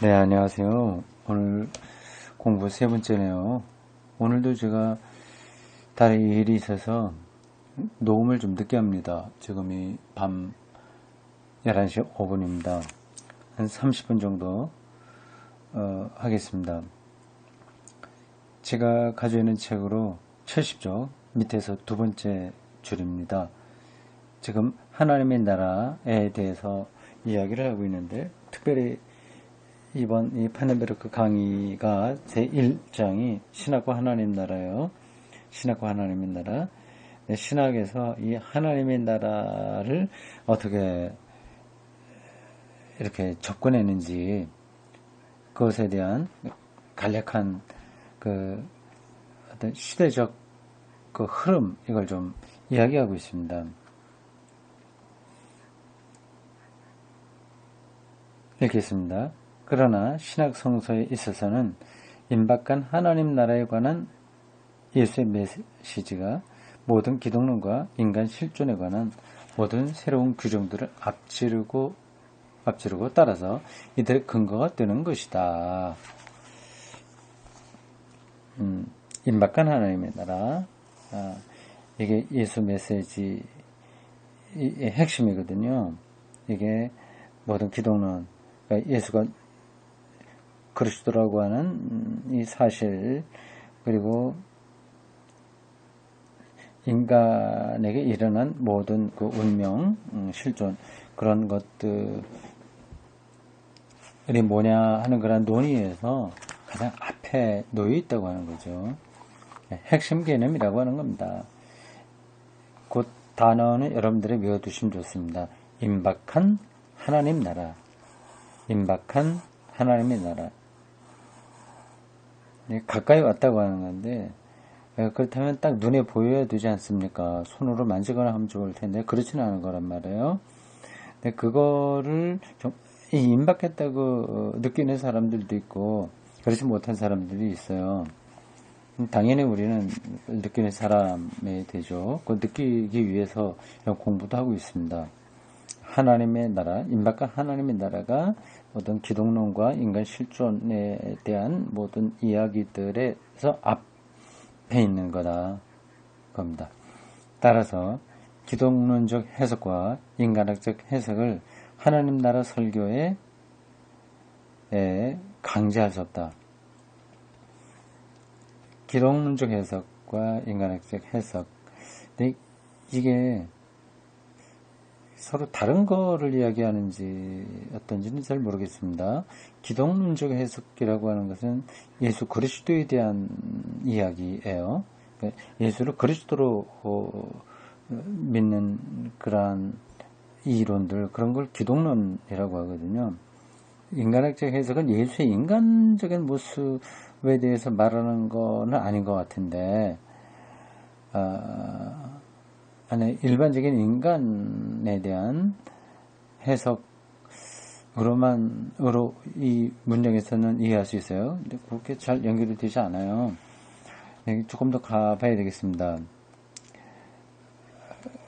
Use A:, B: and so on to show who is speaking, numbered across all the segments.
A: 네, 안녕하세요. 오늘 공부 세 번째네요. 오늘도 제가 다른 일이 있어서 녹음을 좀 늦게 합니다. 지금이 밤 11시 5분입니다. 한 30분 정도 하겠습니다. 제가 가지고 있는 책으로 70쪽 밑에서 두 번째 줄입니다. 지금 하나님의 나라에 대해서 이야기를 하고 있는데, 특별히 이번 이 파넨베르크 강의가 제1장이 신학과 하나님 나라예요. 신학과 하나님의 나라. 신학에서 이 하나님의 나라를 어떻게 이렇게 접근했는지, 그것에 대한 간략한 그 어떤 시대적 그 흐름, 이걸 좀 이야기하고 있습니다. 읽겠습니다. 그러나 신학 성서에 있어서는 임박한 하나님 나라에 관한 예수의 메시지가 모든 기독론과 인간 실존에 관한 모든 새로운 규정들을 앞지르고 따라서 이들의 근거가 되는 것이다. 임박한 하나님의 나라, 이게 예수 메시지의 핵심이거든요. 이게 모든 기독론, 그러니까 예수가 그리스도라고 하는 이 사실, 그리고 인간에게 일어난 모든 그 운명, 실존, 그런 것들이 뭐냐 하는 그런 논의에서 가장 앞에 놓여 있다고 하는 거죠. 핵심 개념이라고 하는 겁니다. 그 단어는 여러분들이 외워두시면 좋습니다. 임박한 하나님 나라, 임박한 하나님의 나라. 가까이 왔다고 하는 건데, 그렇다면 딱 눈에 보여야 되지 않습니까? 손으로 만지거나 하면 좋을 텐데 그렇지는 않은 거란 말이에요. 근데 그거를 좀 임박했다고 느끼는 사람들도 있고 그렇지 못한 사람들이 있어요. 당연히 우리는 느끼는 사람이 되죠. 그 느끼기 위해서 공부도 하고 있습니다. 하나님의 나라, 임박한 하나님의 나라가 모든 기독론과 인간 실존에 대한 모든 이야기들에서 앞에 있는 거다 겁니다. 따라서 기독론적 해석과 인간학적 해석을 하나님 나라 설교에 강제할 수 없다. 기독론적 해석과 인간학적 해석, 근데 이게 서로 다른 거를 이야기하는지 어떤지는 잘 모르겠습니다. 기독론적 해석이라고 하는 것은 예수 그리스도에 대한 이야기예요. 예수를 그리스도로 믿는 그러한 이론들, 그런 걸 기독론이라고 하거든요. 인간학적 해석은 예수의 인간적인 모습에 대해서 말하는 거는 아닌 것 같은데, 일반적인 인간에 대한 해석으로 이 문장에서는 이해할 수 있어요. 근데 그렇게 잘 연결이 되지 않아요. 조금 더 가봐야 되겠습니다.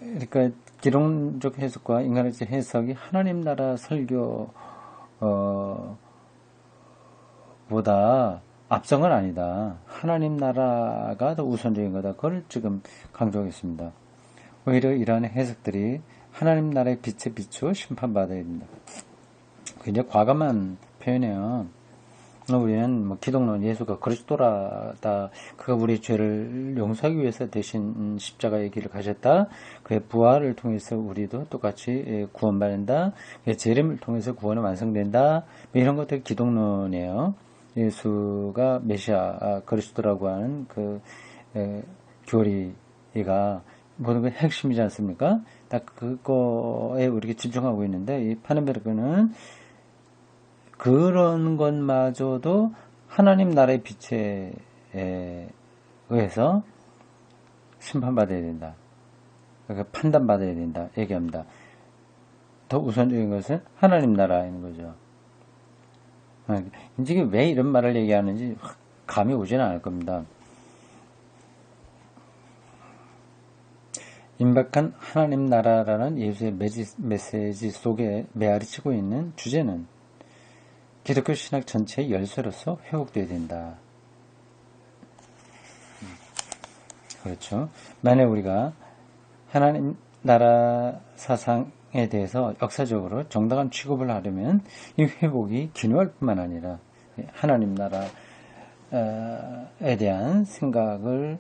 A: 그러니까 기독적 해석과 인간학적 해석이 하나님 나라 설교 보다 앞선 건 아니다. 하나님 나라가 더 우선적인 거다. 그걸 지금 강조하겠습니다. 오히려 이러한 해석들이 하나님 나라의 빛에 비추어 심판받아야 된다. 굉장히 과감한 표현이에요. 우리는 기독론 예수가 그리스도라다. 그가 우리 죄를 용서하기 위해서 대신 십자가의 길을 가셨다. 그의 부활을 통해서 우리도 똑같이 구원받는다. 그의 재림을 통해서 구원이 완성된다. 이런 것들이 기독론이에요. 예수가 메시아 그리스도라고 하는 그 교리가 모든 게 핵심이지 않습니까? 딱 그거에 우리가 집중하고 있는데 이 파넨베르크는 그런 것마저도 하나님 나라의 빛에 의해서 심판받아야 된다. 그러니까 판단받아야 된다. 얘기합니다. 더 우선적인 것은 하나님 나라인 거죠. 이제 왜 이런 말을 얘기하는지 감이 오지는 않을 겁니다. 임박한 하나님 나라라는 예수의 메시지 속에 메아리치고 있는 주제는 기독교 신학 전체의 열쇠로서 회복되어야 된다. 그렇죠. 만약 우리가 하나님 나라 사상에 대해서 역사적으로 정당한 취급을 하려면 이 회복이 기능할 뿐만 아니라 하나님 나라에 대한 생각을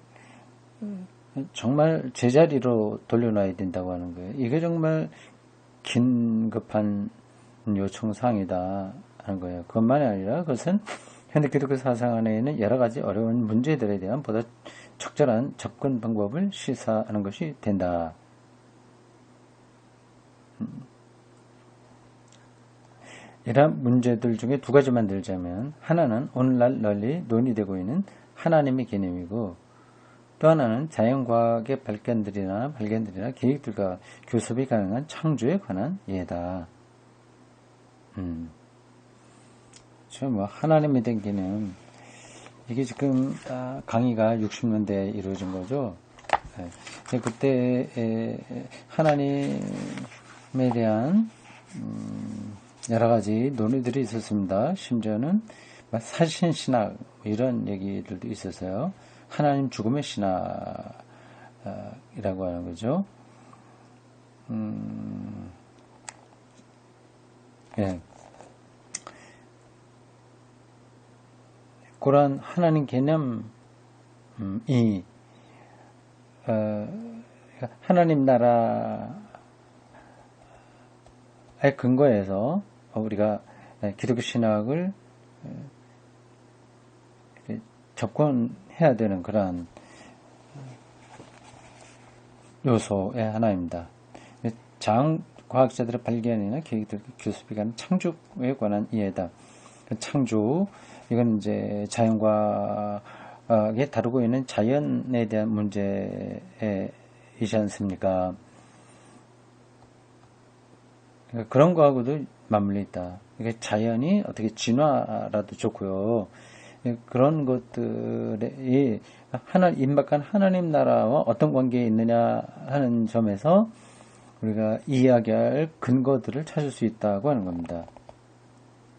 A: 정말 제자리로 돌려놔야 된다고 하는 거예요. 이게 정말 긴급한 요청사항이다 하는 거예요. 그것만이 아니라 그것은 현대 기독교 사상 안에 있는 여러 가지 어려운 문제들에 대한 보다 적절한 접근 방법을 시사하는 것이 된다. 이러한 문제들 중에 두 가지만 들자면 하나는 오늘날 널리 논의되고 있는 하나님의 개념이고 또 하나는 자연과학의 발견들이나 계획들과 교섭이 가능한 창조에 관한 이해다. 하나님에 대한 개념 이게 지금 강의가 60년대에 이루어진 거죠. 그때 하나님에 대한 여러 가지 논의들이 있었습니다. 심지어는 사신신학 이런 얘기들도 있었어요. 하나님 죽음의 신학이라고 하는 거죠. 그러한 하나님 개념이 하나님 나라의 근거에서 우리가 기독교 신학을 접근해야 되는 그러한 요소의 하나입니다. 자연과학자들의 발견이나 계획들 교습이 가는 창조에 관한 이해다. 창조 이건 이제 자연과학에 다루고 있는 자연에 대한 문제이지 않습니까? 그런 거하고도 맞물려 있다. 이게 자연이 어떻게 진화라도 좋고요. 그런 것들이 임박한 하나님 나라와 어떤 관계에 있느냐 하는 점에서 우리가 이야기할 근거들을 찾을 수 있다고 하는 겁니다.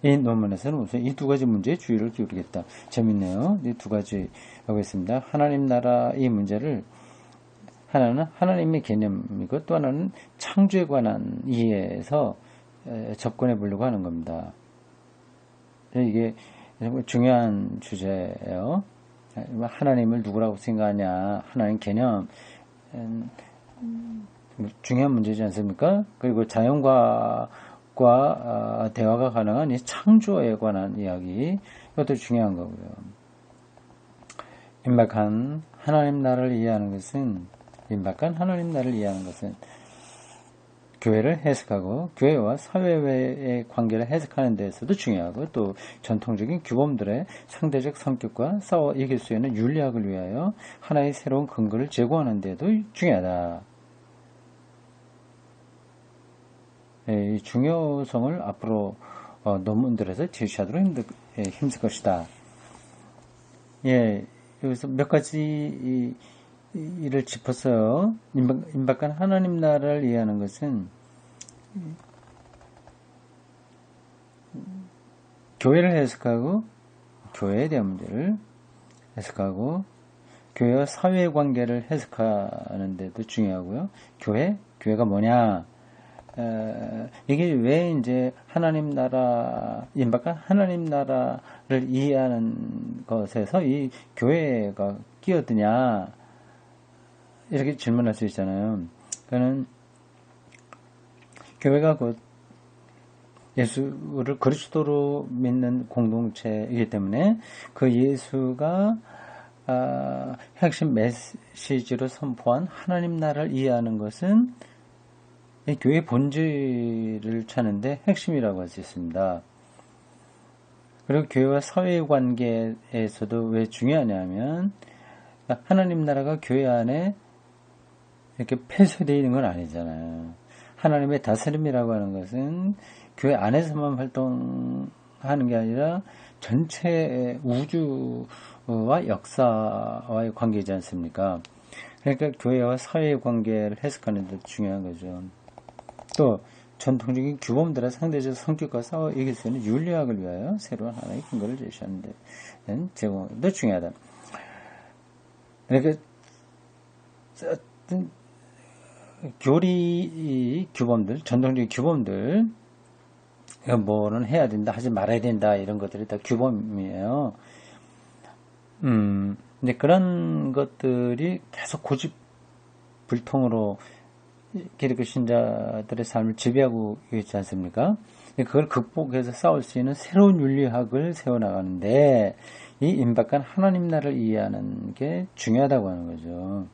A: 이 논문에서는 우선 이 두 가지 문제에 주의를 기울이겠다. 재밌네요. 이 두 가지 하고 있습니다. 하나님 나라 이 문제를 하나는 하나님의 개념이고 또 하나는 창조에 관한 이해에서 접근해 보려고 하는 겁니다. 이게 중요한 주제예요. 하나님을 누구라고 생각하냐, 하나님 개념 중요한 문제지 않습니까? 그리고 자연과학과 대화가 가능한 이 창조에 관한 이야기 이것도 중요한 거고요. 임박한 하나님 나라를 이해하는 것은 교회를 해석하고 교회와 사회의 관계를 해석하는 데에서도 중요하고 또 전통적인 규범들의 상대적 성격과 싸워 이길 수 있는 윤리학을 위하여 하나의 새로운 근거를 제공하는 데도 중요하다. 이 중요성을 앞으로 논문들에서 제시하도록 힘쓸 것이다. 여기서 몇 가지 이를 짚었어요. 임박한 하나님 나라를 이해하는 것은 교회를 해석하고 교회에 대한 문제를 해석하고 교회와 사회의 관계를 해석하는 데도 중요하고요. 교회가 뭐냐? 이게 왜 이제 하나님 나라, 임박한 하나님 나라를 이해하는 것에서 이 교회가 끼어드냐? 이렇게 질문할 수 있잖아요. 그는 교회가 곧 예수를 그리스도로 믿는 공동체이기 때문에 그 예수가 핵심 메시지로 선포한 하나님 나라를 이해하는 것은 이 교회의 본질을 찾는데 핵심이라고 할 수 있습니다. 그리고 교회와 사회의 관계에서도 왜 중요하냐면 하나님 나라가 교회 안에 이렇게 폐쇄되어 있는 건 아니잖아요. 하나님의 다스림이라고 하는 것은 교회 안에서만 활동하는 게 아니라 전체 우주와 역사와의 관계이지 않습니까? 그러니까 교회와 사회의 관계를 해석하는 데 중요한 거죠. 또 전통적인 규범들의 상대적 성격과 싸워 이길 수 있는 윤리학을 위하여 새로운 하나의 근거를 제시하는 데 제공도 중요하다. 그러니까 어떤 교리 규범들, 전통적인 규범들, 뭐는 해야 된다, 하지 말아야 된다, 이런 것들이 다 규범이에요. 근데 그런 것들이 계속 고집불통으로 기독교 신자들의 삶을 지배하고 있지 않습니까? 그걸 극복해서 싸울 수 있는 새로운 윤리학을 세워나가는데 이 임박한 하나님 나라를 이해하는 게 중요하다고 하는 거죠.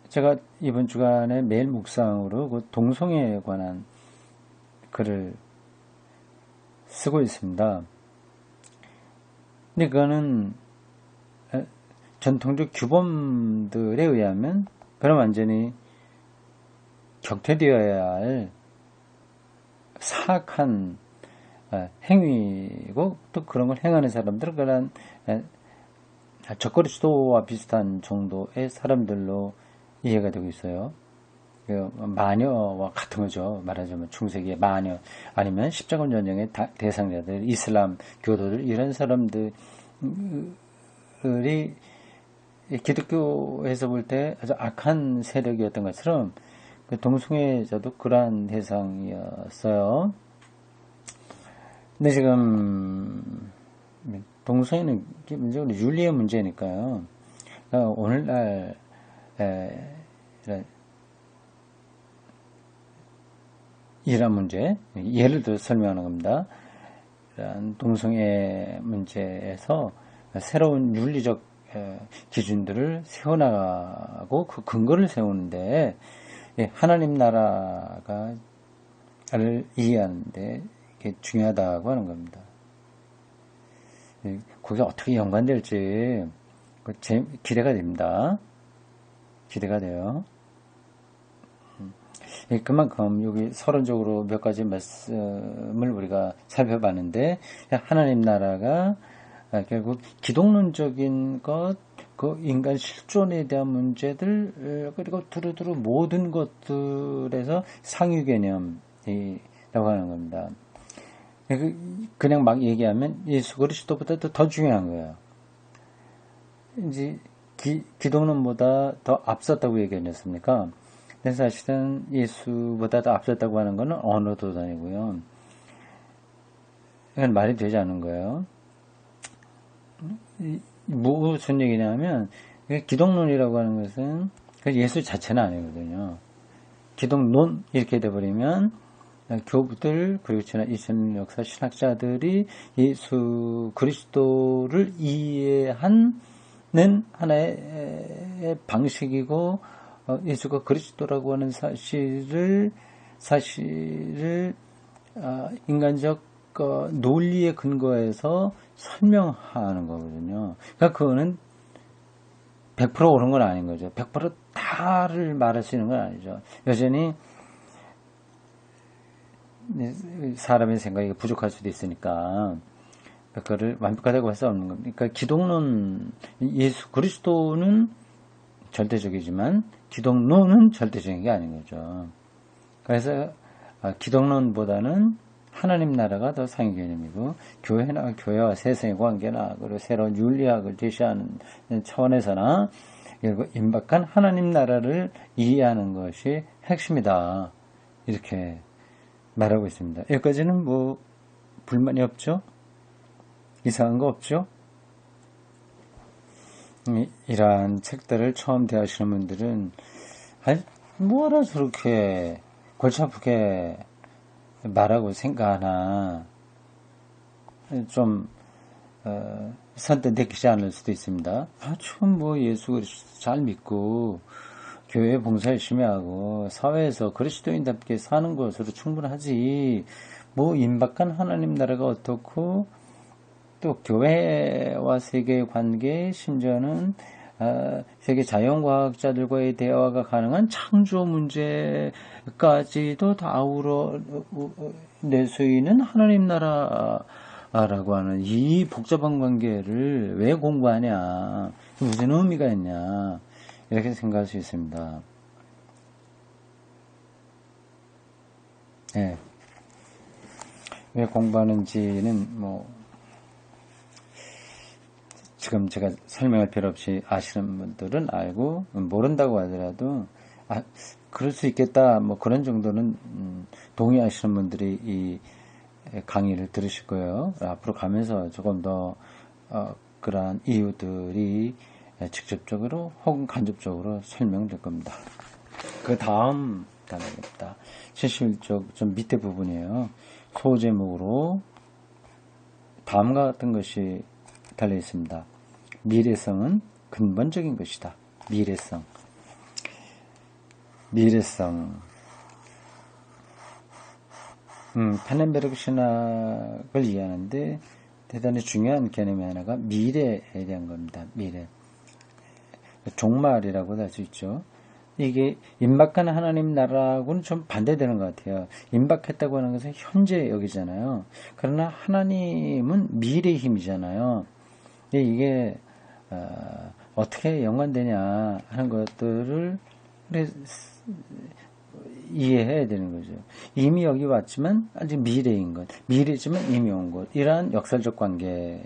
A: 제가 이번 주간에 매일 묵상으로 그 동성애에 관한 글을 쓰고 있습니다. 근데 그거는 전통적 규범들에 의하면 그럼 완전히 격퇴되어야 할 사악한 행위고 또 그런 걸 행하는 사람들은 그런 적그리스도와 비슷한 정도의 사람들로 이해가 되고 있어요. 마녀와 같은 거죠. 말하자면 중세기의 마녀 아니면 십자군 전쟁의 대상자들, 이슬람 교도들 이런 사람들이 기독교에서 볼 때 아주 악한 세력이었던 것처럼 그 동성애자도 그러한 대상이었어요. 근데 지금 동성애는 기본적으로 윤리의 문제니까요. 오늘날 이런 문제, 예를 들어 설명하는 겁니다. 이런 동성애 문제에서 새로운 윤리적 기준들을 세워나가고 그 근거를 세우는데 하나님 나라를 이해하는데 이게 중요하다고 하는 겁니다. 그게 어떻게 연관될지 기대가 됩니다. 기대가 돼요. 그만큼 여기 서론적으로 몇 가지 말씀을 우리가 살펴봤는데 하나님 나라가 결국 기독론적인 것, 그 인간 실존에 대한 문제들 그리고 두루두루 모든 것들에서 상위 개념이라고 하는 겁니다. 그냥 막 얘기하면 예수 그리스도보다도 더 중요한 거예요. 이제 기독론보다 더 앞섰다고 얘기했습니까? 근데 사실은 예수보다 더 앞섰다고 하는 것은 언어도 아니고요. 이건 말이 되지 않는 거예요. 무슨 얘기냐면 기독론이라고 하는 것은 예수 자체는 아니거든요. 기독론 이렇게 돼버리면 교부들 그리고 지난 2000년 역사 신학자들이 예수 그리스도를 이해하는 하나의 방식이고 예수가 그리스도라고 하는 사실을 인간적 논리에 근거해서 설명하는 거거든요. 그러니까 그거는 100% 옳은 건 아닌 거죠. 100% 다를 말할 수 있는 건 아니죠. 여전히 사람의 생각이 부족할 수도 있으니까 그거를 완벽하다고 할 수 없는 겁니다. 그러니까 기독론, 예수 그리스도는 절대적이지만 기독론은 절대적인 게 아닌 거죠. 그래서 기독론보다는 하나님 나라가 더 상위 개념이고 교회와 세상의 관계나 그리고 새로운 윤리학을 제시하는 차원에서나 결국 임박한 하나님 나라를 이해하는 것이 핵심이다. 이렇게 말하고 있습니다. 여기까지는 뭐 불만이 없죠? 이상한 거 없죠? 이러한 책들을 처음 대하시는 분들은 뭐하러 저렇게 골치 아프게 말하고 생각하나 좀 선뜻 내키지 않을 수도 있습니다. 참 뭐 예수 그리스도 잘 믿고 교회 봉사 열심히 하고 사회에서 그리스도인답게 사는 것으로 충분하지 뭐 임박한 하나님 나라가 어떻고 또 교회와 세계의 관계 심지어는 세계 자연과학자들과의 대화가 가능한 창조 문제까지도 다 아우러 낼 수 있는 하나님 나라라고 하는 이 복잡한 관계를 왜 공부하냐 무슨 의미가 있냐 이렇게 생각할 수 있습니다. 예. 왜 공부하는지는 뭐 지금 제가 설명할 필요 없이 아시는 분들은 알고, 모른다고 하더라도 그럴 수 있겠다 뭐 그런 정도는 동의하시는 분들이 이 강의를 들으실 거예요. 앞으로 가면서 조금 더 그러한 이유들이 직접적으로 혹은 간접적으로 설명될 겁니다. 그 다음 단어입니다. 71쪽 좀 밑에 부분이에요. 소제목으로 다음과 같은 것이 달려 있습니다. 미래성은 근본적인 것이다. 미래성. 파넨베르그 신학을 이해하는데 대단히 중요한 개념이 하나가 미래에 대한 겁니다. 미래. 종말이라고도 할 수 있죠. 이게 임박한 하나님 나라하고는 좀 반대되는 것 같아요. 임박했다고 하는 것은 현재 여기잖아요. 그러나 하나님은 미래의 힘이잖아요. 이게 어떻게 연관되냐 하는 것들을 이해해야 되는 거죠. 이미 여기 왔지만 아직 미래인 것, 미래지만 이미 온 것, 이러한 역설적 관계로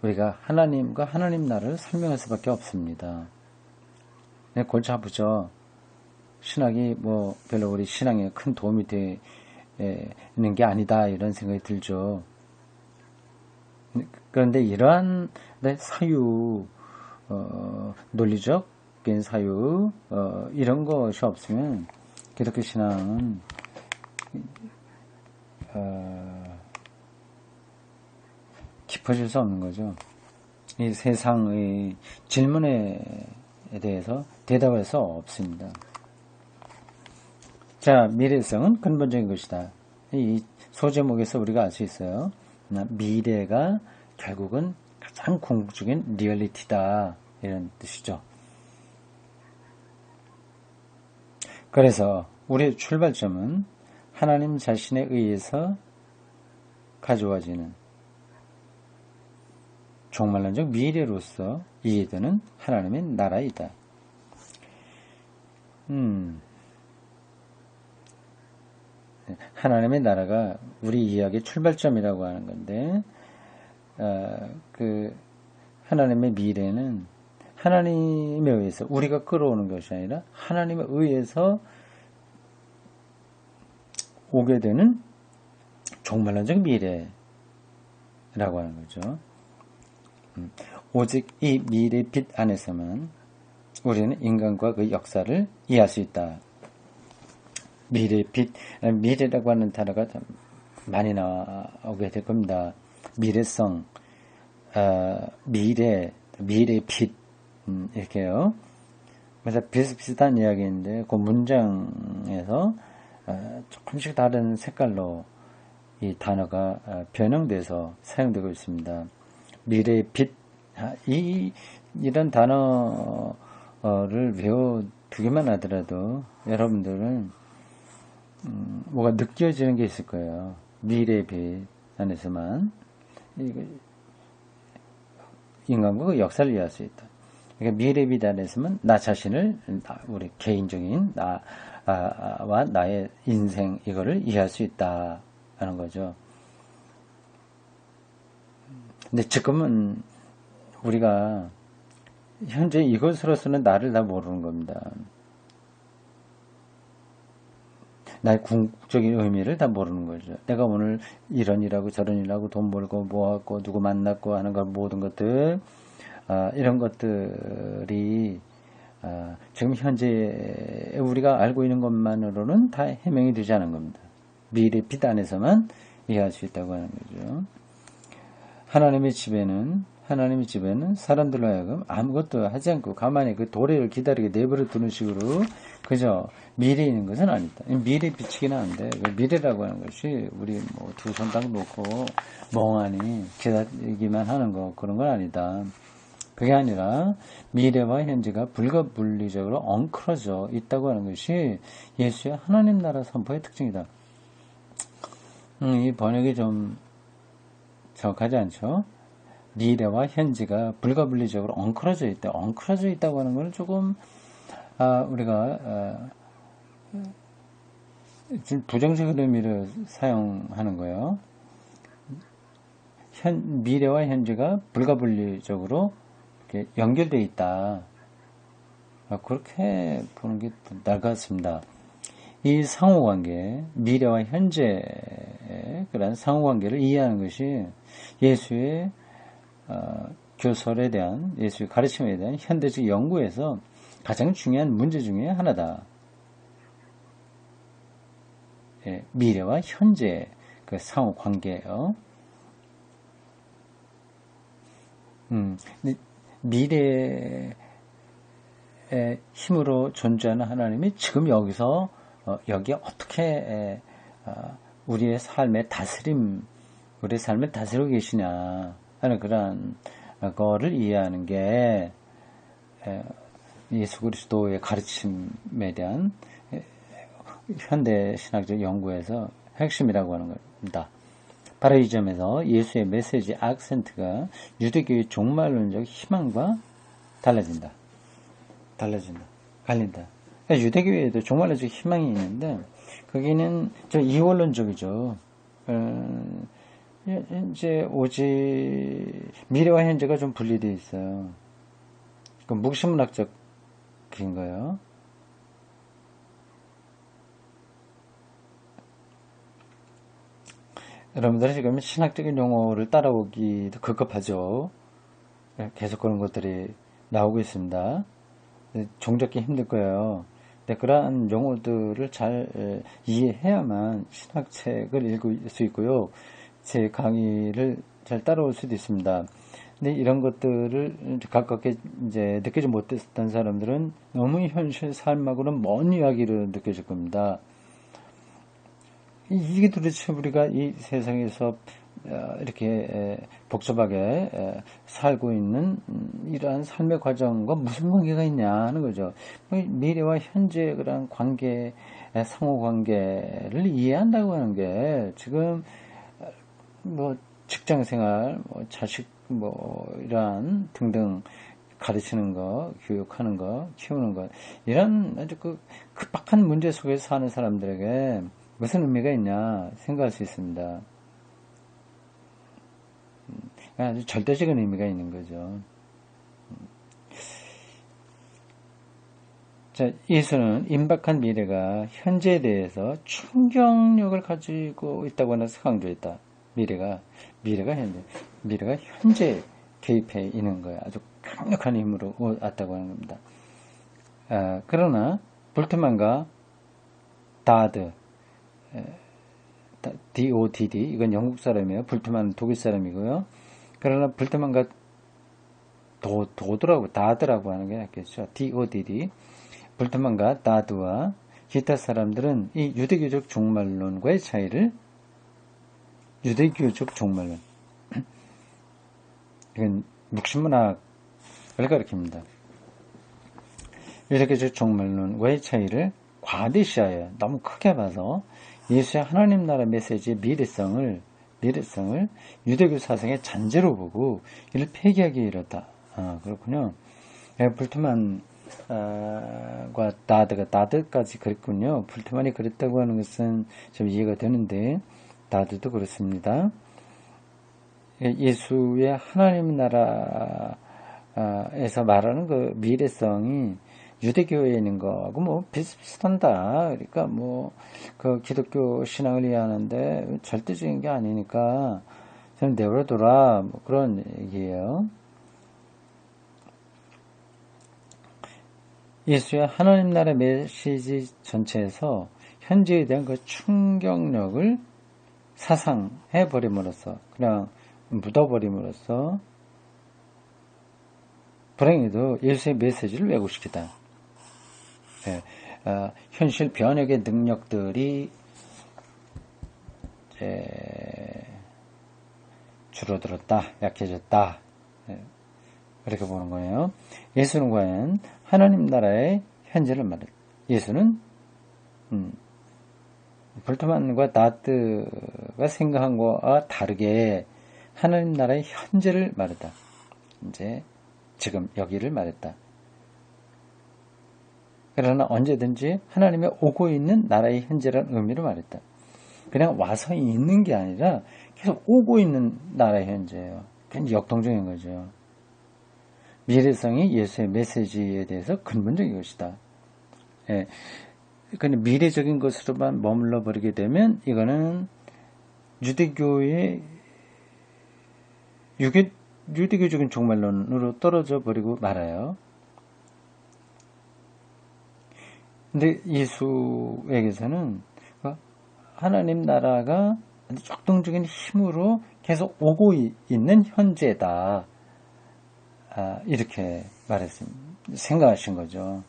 A: 우리가 하나님과 하나님 나라를 설명할 수밖에 없습니다. 네, 골치 아프죠. 신학이 뭐 별로 우리 신앙에 큰 도움이 되는 게 아니다 이런 생각이 들죠. 그런데 이러한 사유, 논리적인 사유, 이런 것이 없으면 기독교 신앙은 깊어질 수 없는 거죠. 이 세상의 질문에 대해서 대답할 수 없습니다. 자, 미래성은 근본적인 것이다. 이 소제목에서 우리가 알 수 있어요. 미래가 결국은 가장 궁극적인 리얼리티다 이런 뜻이죠. 그래서 우리의 출발점은 하나님 자신에 의해서 가져와지는 종말론적 미래로서 이해되는 하나님의 나라이다. 하나님의 나라가 우리 이야기의 출발점이라고 하는 건데, 그 하나님의 미래는 하나님에 의해서 우리가 끌어오는 것이 아니라 하나님에 의해서 오게 되는 종말론적 미래라고 하는 거죠. 오직 이 미래의 빛 안에서만 우리는 인간과 그 역사를 이해할 수 있다. 미래의 빛, 미래라고 하는 단어가 많이 나오게 될 겁니다. 미래성, 미래의 빛, 이렇게요. 그래서 비슷비슷한 이야기인데 그 문장에서 조금씩 다른 색깔로 이 단어가 변형돼서 사용되고 있습니다. 미래의 빛, 이런 단어를 외워두기만 하더라도 여러분들은 뭐가 느껴지는 게 있을 거예요. 미래의 빛 안에서만 인간과 그 역사를 이해할 수 있다. 그러니까 미래의 빛 안에서만 나 자신을, 우리 개인적인 나와 나의 인생 이거를 이해할 수 있다 하는 거죠. 근데 지금은 우리가 현재 이것으로서는 나를 다 모르는 겁니다. 나의 궁극적인 의미를 다 모르는 거죠. 내가 오늘 이런 일하고 저런 일하고 돈 벌고 뭐하고 누구 만났고 하는 것 모든 것들, 이런 것들이 지금 현재 우리가 알고 있는 것만으로는 다 해명이 되지 않은 겁니다. 미래 빛 안에서만 이해할 수 있다고 하는 거죠. 하나님의 집에는 사람들로 하여금 아무것도 하지 않고 가만히 그 도래를 기다리게 내버려 두는 식으로 그저 미래에 있는 것은 아니다. 미래 비치기는 한데 미래라고 하는 것이 우리 뭐 두 손 딱 놓고 멍하니 기다리기만 하는 거 그런 건 아니다. 그게 아니라 미래와 현재가 불가분리적으로 엉클어져 있다고 하는 것이 예수의 하나님 나라 선포의 특징이다. 이 번역이 좀 정확하지 않죠? 미래와 현재가 불가분리적으로 엉클어져 있다. 엉클어져 있다고 하는 걸 조금 우리가 지금 부정적 의미를 사용하는 거예요. 미래와 현재가 불가분리적으로 이렇게 연결되어 있다. 그렇게 보는 게 나을 것 같습니다. 이 상호관계, 미래와 현재의 그런 상호관계를 이해하는 것이 예수의 교설에 대한, 예수의 가르침에 대한 현대적 연구에서 가장 중요한 문제 중에 하나다. 예, 미래와 현재 그 상호관계예요. 미래의 힘으로 존재하는 하나님이 지금 여기서 여기에 어떻게 우리의 삶의 다스림, 우리의 삶을 다스리고 계시냐 하는 그런 거를 이해하는 게 예수 그리스도의 가르침에 대한 현대 신학적 연구에서 핵심이라고 하는 겁니다. 바로 이 점에서 예수의 메시지 악센트가 유대교의 종말론적 희망과 갈린다. 그러니까 유대교에도 종말론적 희망이 있는데 거기는 좀 이원론적이죠. 이제 오직 미래와 현재가 좀 분리되어 있어요. 그 묵신문학적인 거예요. 여러분들은 지금 신학적인 용어를 따라오기도 급급하죠. 계속 그런 것들이 나오고 있습니다. 종잡기 힘들 거예요. 그러한 용어들을 잘 이해해야만 신학책을 읽을 수 있고요. 제 강의를 잘 따라올 수도 있습니다. 근데 이런 것들을 가깝게 이제 느끼지 못했던 사람들은 너무 현실 삶하고는 먼 이야기로 느껴질 겁니다. 이게 도대체 우리가 이 세상에서 이렇게 복잡하게 살고 있는 이러한 삶의 과정과 무슨 관계가 있냐 하는 거죠. 미래와 현재의 그런 관계, 상호 관계를 이해한다고 하는 게 지금 뭐 직장 생활, 뭐 자식 뭐 이러한 등등 가르치는 거, 교육하는 거, 키우는 것 이런 아주 그 급박한 문제 속에서 사는 사람들에게 무슨 의미가 있냐 생각할 수 있습니다. 아주 절대적인 의미가 있는 거죠. 자, 예수는 임박한 미래가 현재에 대해서 충격력을 가지고 있다고 하면서 강조했다. 미래가 현재 개입해 있는 거야. 아주 강력한 힘으로 왔다고 하는 겁니다. 그러나 볼트만과 다드, DODD, 이건 영국 사람이에요. 볼트만은 독일 사람이고요. 그러나 볼트만과 다드라고 하는 게 낫겠죠. DODD. 볼트만과 다드와 기타 사람들은 이 유대교적 종말론과의 차이를 유대교적 종말론, 이건 묵신문학을 가리킵니다. 유대교적 종말론과의 차이를 과대시하여 너무 크게 봐서 예수의 하나님 나라 메시지의 미래성을 유대교 사상의 잔재로 보고 이를 폐기하기에 이르렀다. 그렇군요. 볼트만 과 다드까지 그랬군요. 볼트만이 그랬다고 하는 것은 좀 이해가 되는데 다드도 그렇습니다. 예수의 하나님 나라에서 말하는 그 미래성이 유대교에 있는 거하고 뭐 비슷비슷한다. 그러니까 뭐 그 기독교 신앙을 이해하는데 절대적인 게 아니니까 좀 내버려둬라. 뭐 그런 얘기예요. 예수의 하나님 나라 메시지 전체에서 현재에 대한 그 충격력을 사상해버림으로써, 그냥 묻어버림으로써 불행히도 예수의 메시지를 왜곡시키다. 현실 변혁의 능력들이 줄어들었다, 약해졌다. 그렇게 보는 거예요. 예수는 과연 하나님 나라의 현재를 말했다. 예수는 볼트만과 다트가 생각한 것과 다르게 하나님 나라의 현재를 말했다. 이제 지금 여기를 말했다. 그러나 언제든지 하나님의 오고 있는 나라의 현재라는 의미로 말했다. 그냥 와서 있는 게 아니라 계속 오고 있는 나라의 현재예요. 굉장히 역동적인 거죠. 미래성이 예수의 메시지에 대해서 근본적인 것이다. 예. 근데 미래적인 것으로만 머물러 버리게 되면 이거는 유대교의 유대교적인 종말론으로 떨어져 버리고 말아요. 근데 예수에게서는 하나님 나라가 역동적인 힘으로 계속 오고 있는 현재다. 이렇게 말했습니다. 생각하신 거죠.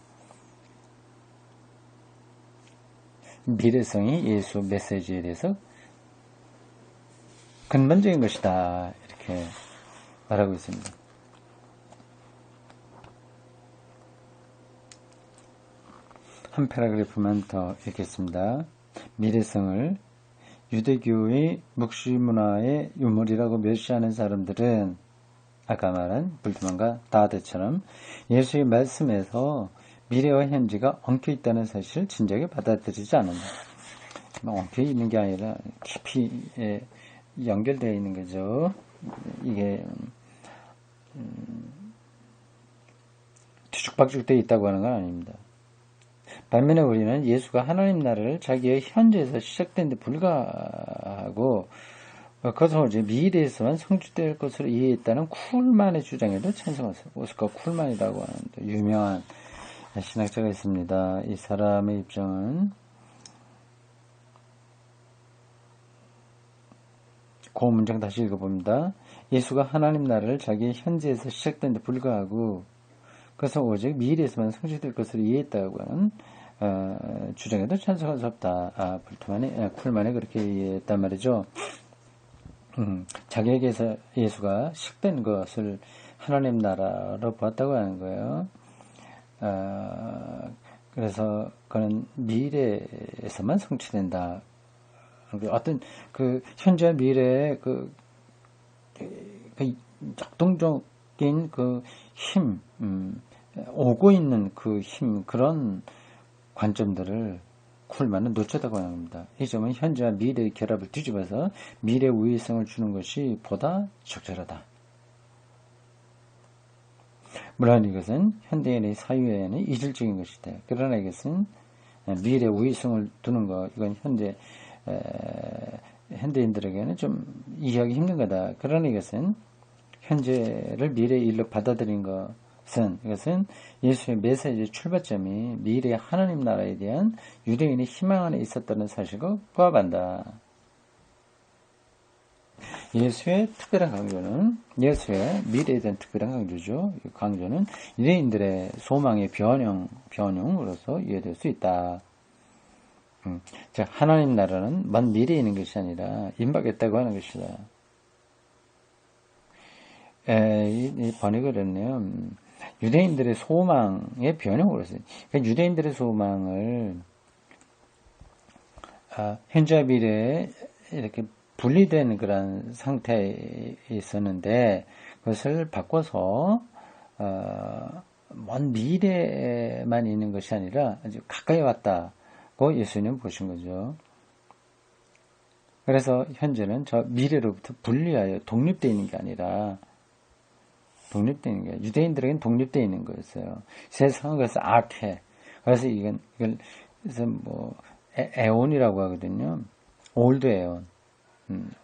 A: 미래성이 예수 메시지에 대해서 근본적인 것이다. 이렇게 말하고 있습니다. 한 패러그래프만 더 읽겠습니다. 미래성을 유대교의 묵시문화의 유물이라고 멸시하는 사람들은 아까 말한 불트만과 다드처럼 예수의 말씀에서 미래와 현재가 엉켜 있다는 사실을 진작에 받아들이지 않는다. 엉켜 있는 게 아니라 깊이 연결되어 있는 거죠. 이게 뒤죽박죽 되어 있다고 하는 건 아닙니다. 반면에 우리는 예수가 하나님 나라를 자기의 현재에서 시작된 데 불과하고 그것은 오직 미래에서만 성취될 것으로 이해했다는 쿨만의 주장에도 찬성할 수 있습니다. 오스카 쿨만이라고 하는 유명한 신학자가 있습니다. 이 사람의 입장은 그 문장 다시 읽어봅니다. 예수가 하나님 나라를 자기의 현재에서 시작된 데 불과하고 그것은 오직 미래에서만 성취될 것으로 이해했다고 하는 주장에도 찬성할 수 없다. 쿨만이 그렇게 이해했단 말이죠. 자기에게서 예수가 시작된 것을 하나님 나라로 보았다고 하는 거예요. 그래서 그는 미래에서만 성취된다. 어떤 현재와 미래의 역동적인 힘, 오고 있는 힘, 그런 관점들을 쿨만은 놓쳤다고 합니다. 이 점은 현재와 미래의 결합을 뒤집어서 미래 우위성을 주는 것이 보다 적절하다. 물론 이것은 현대인의 사유에는 이질적인 것이다. 그러나 이것은 미래 우위성을 두는 것, 이건 현대인들에게는 좀 이해하기 힘든 거다. 그러나 이것은 현재를 미래의 일로 받아들인 이것은 예수의 메시지의 출발점이 미래의 하나님 나라에 대한 유대인의 희망 안에 있었다는 사실과 부합한다. 예수의 특별한 강조는 예수의 미래에 대한 특별한 강조죠. 이 강조는 유대인들의 소망의 변형으로서 이해될 수 있다. 자, 하나님 나라는 먼 미래에 있는 것이 아니라 임박했다고 하는 것이다. 이 번역을 했네요. 유대인들의 소망의 변형으로서. 그러니까 유대인들의 소망을 현재와 미래에 이렇게 분리된 그런 상태에 있었는데 그것을 바꿔서 먼 미래에만 있는 것이 아니라 아주 가까이 왔다고 예수님은 보신 거죠. 그래서 현재는 저 미래로부터 분리하여 독립되어 있는 게 아니라 독립되어 있는 게 유대인들에게는 독립되어 있는 거였어요. 세상은 그래서 악해. 그래서 이걸 그래서 에온이라고 하거든요. 올드 에온.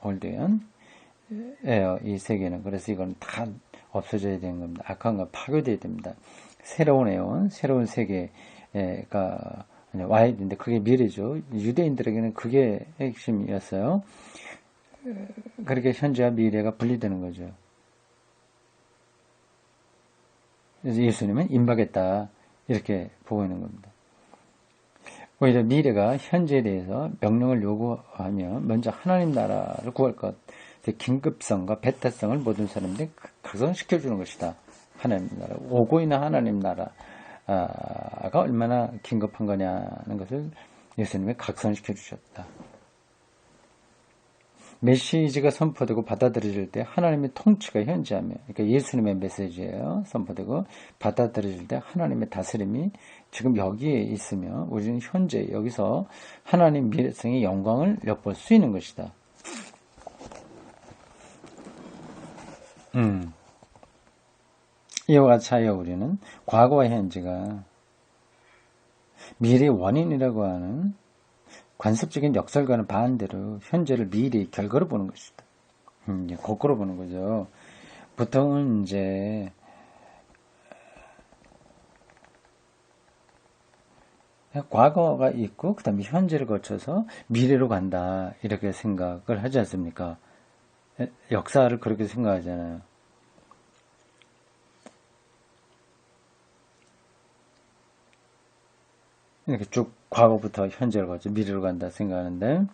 A: 올드 에온이에요. 이 세계는. 그래서 이건 다 없어져야 되는 겁니다. 악한 건 파괴돼야 됩니다. 새로운 에온, 새로운 세계가 와야 되는데 그게 미래죠. 유대인들에게는 그게 핵심이었어요. 그렇게 현재와 미래가 분리되는 거죠. 그래서 예수님은 임박했다. 이렇게 보고 있는 겁니다. 오히려 미래가 현재에 대해서 명령을 요구하며 먼저 하나님 나라를 구할 것, 긴급성과 배타성을 모든 사람들이 각성시켜주는 것이다. 하나님 나라, 오고 있는 하나님 나라가 얼마나 긴급한 거냐는 것을 예수님이 각성시켜 주셨다. 메시지가 선포되고 받아들여질 때 하나님의 통치가 현재하며, 그러니까 예수님의 메시지예요. 선포되고 받아들여질 때 하나님의 다스림이 지금 여기에 있으며 우리는 현재 여기서 하나님 미래성의 영광을 엿볼 수 있는 것이다. 이와 같이 하여 우리는 과거와 현재가 미래의 원인이라고 하는 관습적인 역설과는 반대로 현재를 미래의 결과로 보는 것이다. 거꾸로 보는 거죠. 보통은 이제 과거가 있고 그 다음에 현재를 거쳐서 미래로 간다 이렇게 생각을 하지 않습니까? 역사를 그렇게 생각하잖아요. 이렇게 쭉 과거부터 현재로 가죠. 미래로 간다 생각하는데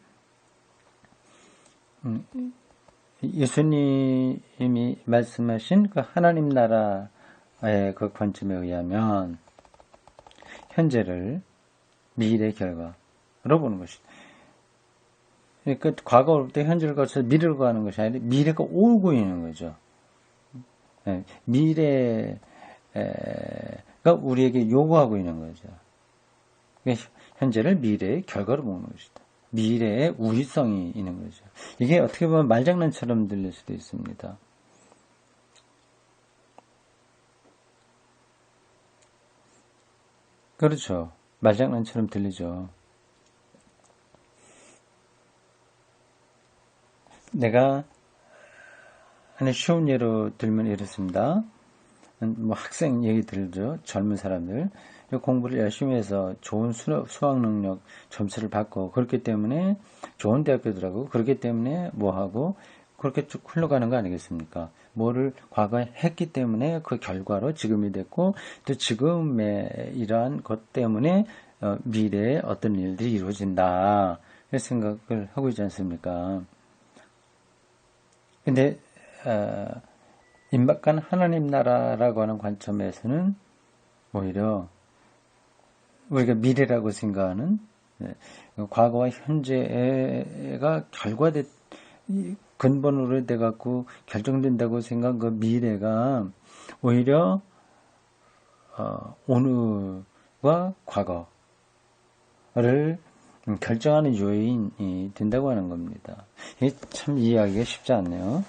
A: 예수님이 말씀하신 그 하나님 나라의 그 관점에 의하면 현재를 미래의 결과로 보는 것이다. 그러니까 과거로부터 현재를 거쳐서 미래로 가는 것이 아니라 미래가 오고 있는 거죠. 미래가 우리에게 요구하고 있는 거죠. 현재를 미래의 결과로 보는 것이다. 미래의 우위성이 있는 거죠. 이게 어떻게 보면 말장난처럼 들릴 수도 있습니다. 그렇죠. 말장난처럼 들리죠. 내가 쉬운 예로 들면 이렇습니다. 뭐 학생 얘기 들죠. 젊은 사람들. 공부를 열심히 해서 좋은 수학 능력 점수를 받고 그렇기 때문에 좋은 대학교 들어가고 그렇기 때문에 뭐하고 그렇게 쭉 흘러가는 거 아니겠습니까? 뭐를 과거에 했기 때문에 그 결과로 지금이 됐고 또 지금의 이러한 것 때문에 미래에 어떤 일들이 이루어진다 이런 생각을 하고 있지 않습니까? 근데 임박한 하나님 나라라고 하는 관점에서는 오히려 우리가 미래라고 생각하는 과거와 현재가 결과된 근본으로 돼갖고 결정된다고 생각한 그 미래가 오히려 오늘과 과거를 결정하는 요인이 된다고 하는 겁니다. 이게 참 이해하기가 쉽지 않네요.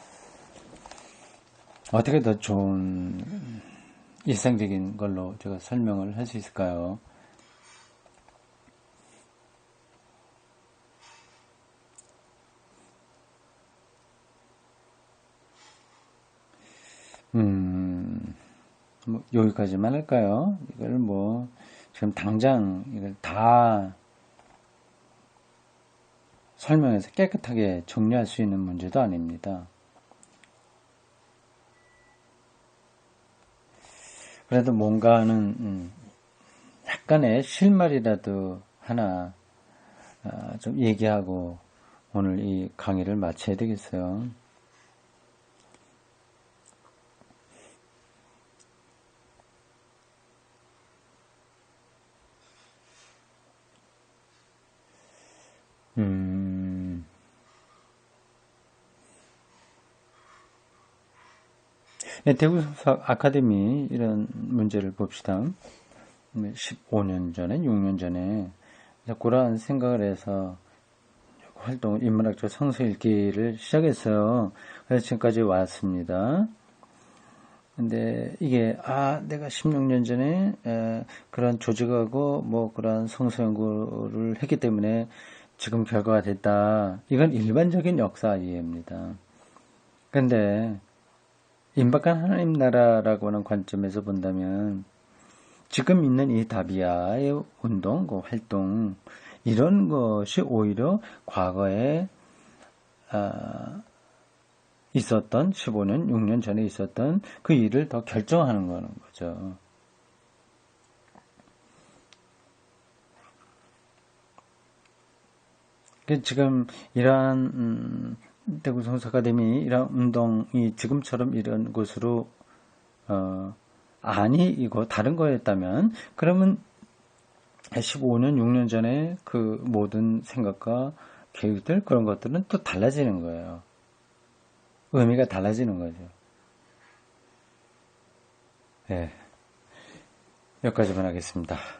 A: 어떻게 더 좋은 일상적인 걸로 제가 설명을 할 수 있을까요? 뭐 여기까지만 할까요? 이걸 뭐 지금 당장 이걸 다 설명해서 깨끗하게 정리할 수 있는 문제도 아닙니다. 그래도 뭔가는 약간의 실말이라도 하나 좀 얘기하고 오늘 이 강의를 마쳐야 되겠어요. 네, 대구 아카데미 이런 문제를 봅시다. 15년 전에, 6년 전에 그러한 생각을 해서 활동을 인문학적 성서 읽기를 시작했어요. 그래서 지금까지 왔습니다. 근데 이게 내가 16년 전에 그런 조직하고 뭐 그런 성서 연구를 했기 때문에 지금 결과가 됐다. 이건 일반적인 역사 이해입니다. 근데 임박한 하나님 나라라고 하는 관점에서 본다면 지금 있는 이 다비아의 운동, 그 활동 이런 것이 오히려 과거에 있었던 15년, 6년 전에 있었던 그 일을 더 결정하는 거는 거죠. 지금 이러한 대구 성서 아카데미 이런 운동이 지금처럼 이런 곳으로 아니고 다른 거였다면 그러면 15년, 6년 전에 그 모든 생각과 교육들 그런 것들은 또 달라지는 거예요. 의미가 달라지는 거죠. 예, 여기까지만 하겠습니다.